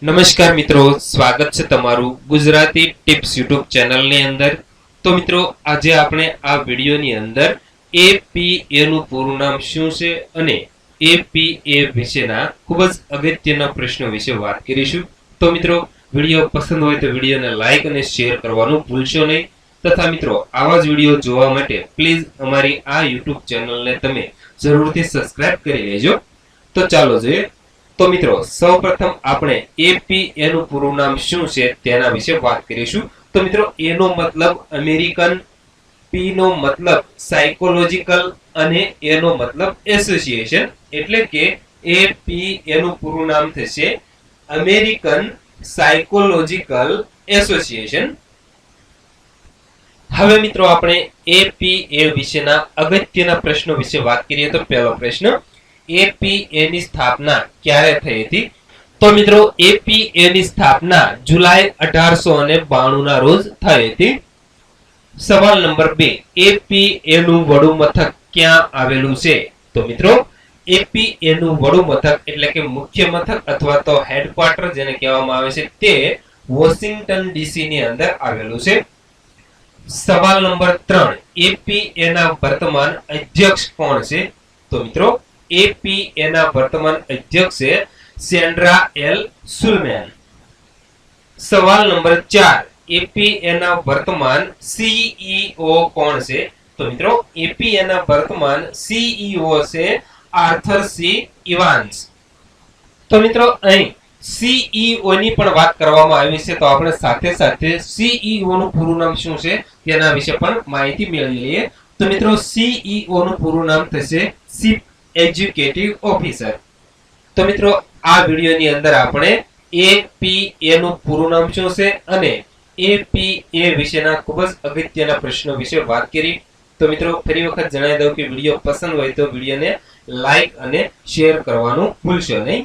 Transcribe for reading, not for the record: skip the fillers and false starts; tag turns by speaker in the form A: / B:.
A: નમસ્કાર મિત્રો, સ્વાગત છે તમારું ગુજરાતી ટિપ્સ યુટ્યુબ ચેનલની અંદર। તો મિત્રો આજે આપણે આ વિડીયોની અંદર એપીએ નું પૂરું નામ શું છે અને એપીએ વિશેના ખૂબ જ અગત્યના પ્રશ્નો વિશે વાત કરીશું। તો મિત્રો વિડીયો પસંદ હોય તો વિડીયોને લાઈક અને શેર કરવાનું ભૂલશો નહીં તથા મિત્રો આવા જ વિડીયો જોવા માટે પ્લીઝ અમારી આ યુટ્યુબ ચેનલને તમે જરૂરથી સબસ્ક્રાઇબ કરી લેજો। તો ચાલો જોઈએ। તો મિત્રો સૌપ્રથમ આપણે એપીએ નું પૂરું નામ શું છે તેના વિશે વાત કરીશું। તો મિત્રો એ નો મતલબ અમેરિકન, પી નો મતલબ સાયકોલોજીકલ અને એ નો મતલબ એસોસિએશન, એટલે કે એપીએ નું પૂરું નામ થશે અમેરિકન સાયકોલોજીકલ એસોસિએશન। હવે મિત્રો આપણે એપીએ વિશેના અગત્યના પ્રશ્નો વિશે વાત કરીએ। તો પહેલો પ્રશ્ન, એપીએ ની સ્થાપના ક્યારે થઈ હતી? તો મિત્રો એપીએ ની સ્થાપના જુલાઈ 1892 ના રોજ થઈ હતી। સવાલ નંબર 2, એપીએ નું વડું મથક ક્યાં આવેલું છે? તો મિત્રો એપીએ નું વડું મથક એટલે કે મુખ્ય મથક અથવા તો હેડક્વાર્ટર જેને કહેવામાં આવે છે તે વોશિંગ્ટન ડીસી ની અંદર આવેલું છે। સવાલ નંબર 3, એપીએ ના વર્તમાન અધ્યક્ષ કોણ છે? તો મિત્રો એપીએ ના વર્તમાન અધ્યક્ષ છે સેન્ડ્રા એલ સુલમેન। સવાલ નંબર 4, એપીએ ના વર્તમાન સીઈઓ કોણ છે? તો મિત્રો એપીએ ના વર્તમાન સીઈઓ છે આર્થર સી ઇવાન્સ। તો મિત્રો અહીં સીઈઓ ની પણ વાત કરવામાં આવી છે, તો આપણે સાથે સાથે સીઈઓ નું પૂરું નામ શું છે તેના વિશે પણ માહિતી મેળવી લઈએ। તો મિત્રો સીઈઓ નું પૂરું નામ થશે ચીફ એક્ઝિક્યુટિવ ઓફિસર। તો મિત્રો આ વિડિયોની અંદર આપણે એપીએ નું પૂરું નામ શું છે અને એપીએ વિશેના ખૂબ જ અગત્યના પ્રશ્નો વિશે વાત કરી। તો મિત્રો ફરી વખત જણાવી દઉં કે વિડિયો પસંદ હોય તો વિડિયોને લાઈક અને શેર કરવાનું ભૂલશો નહીં।